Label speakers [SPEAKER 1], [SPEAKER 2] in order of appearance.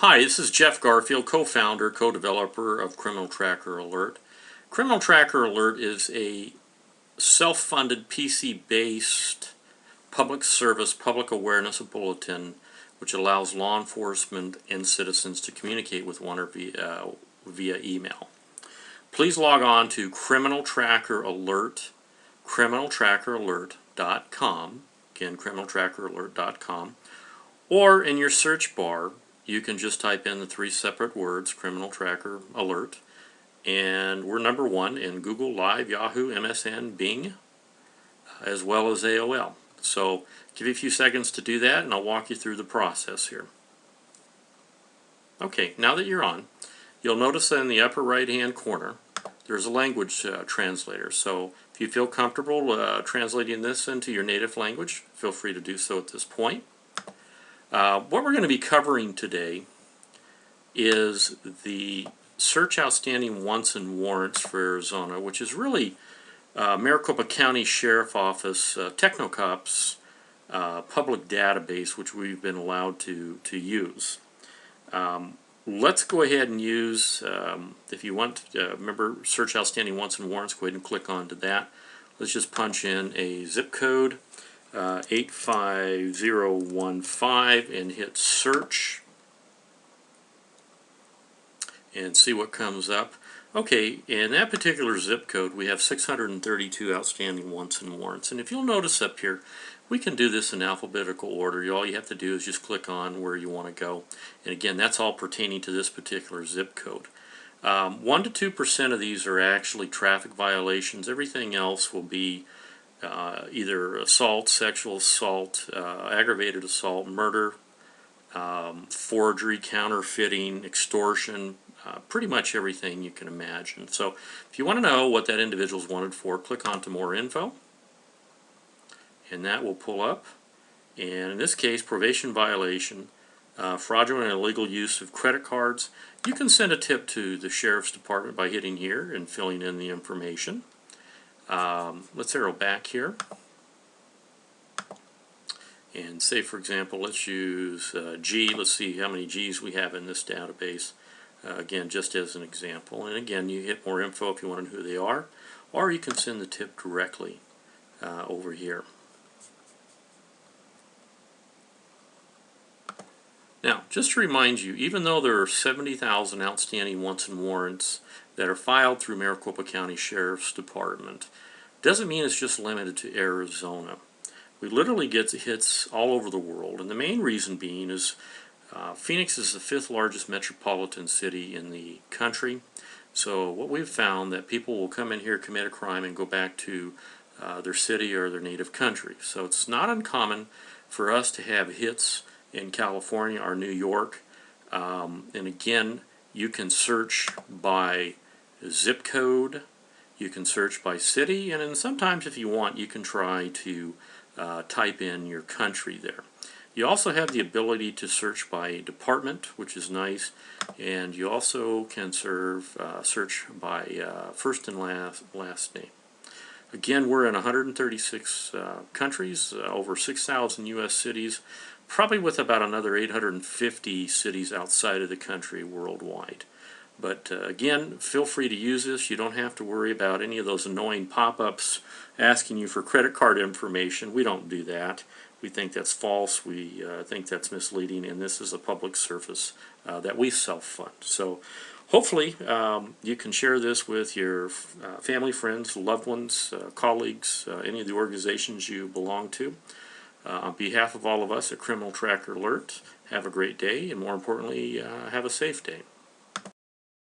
[SPEAKER 1] Hi, this is Jeff Garfield, co-founder, co-developer of Criminal Tracker Alert. Criminal Tracker Alert is a self-funded PC-based public service, public awareness bulletin which allows law enforcement and citizens to communicate with one another via email. Please log on to Criminal Tracker Alert, criminaltrackeralert.com, again criminaltrackeralert.com, or in your search bar you can just type in the three separate words, Criminal Tracker Alert, and we're number one in Google, Live, Yahoo, MSN, Bing, as well as AOL. So give you a few seconds to do that and I'll walk you through the process here. Okay, now that you're on, you'll notice that in the upper right hand corner there's a language translator. So if you feel comfortable translating this into your native language, feel free to do so at this point. What we're going to be covering today is the search outstanding wants and warrants for Arizona, which is really Maricopa County Sheriffs Office techno-cops public database, which we've been allowed to use. Let's go ahead and use, if you want, remember search outstanding wants and warrants, go ahead and click onto that. Let's just punch in a zip code. 85015 and hit search and see what comes up. Okay, in that particular zip code we have 632 outstanding wants and warrants, and if you'll notice up here we can do this in alphabetical order. All you have to do is just click on where you want to go, and again that's all pertaining to this particular zip code. 1 to 2% of these are actually traffic violations. Everything else will be either assault, sexual assault, aggravated assault, murder, forgery, counterfeiting, extortion, pretty much everything you can imagine. So if you want to know what that individual is wanted for, click on to more info and that will pull up. And in this case, probation violation, fraudulent and illegal use of credit cards. You can send a tip to the Sheriff's Department by hitting here and filling in the information. Let's arrow back here and say, for example, let's use G. Let's see how many G's we have in this database, again just as an example. And again you hit more info if you want to know who they are, or you can send the tip directly over here. Now just to remind you, even though there are 70,000 outstanding wants and warrants that are filed through Maricopa County Sheriff's Department, doesn't mean it's just limited to Arizona. We literally get hits all over the world, and the main reason being is Phoenix is the 5th largest metropolitan city in the country. So what we've found that people will come in here, commit a crime, and go back to their city or their native country. So it's not uncommon for us to have hits in California or New York. And again, you can search by zip code, you can search by city, and then sometimes if you want you can try to type in your country there. You also have the ability to search by department, which is nice, and you also can search by first and last name. Again, we're in 136 countries, over 6,000 U.S. cities, probably with about another 850 cities outside of the country worldwide. But again, feel free to use this. You don't have to worry about any of those annoying pop-ups asking you for credit card information. We don't do that. We think that's false. We think that's misleading, and this is a public service that we self-fund. So hopefully you can share this with your family, friends, loved ones, colleagues, any of the organizations you belong to. On behalf of all of us at Criminal Tracker Alert, have a great day, and more importantly, have a safe day.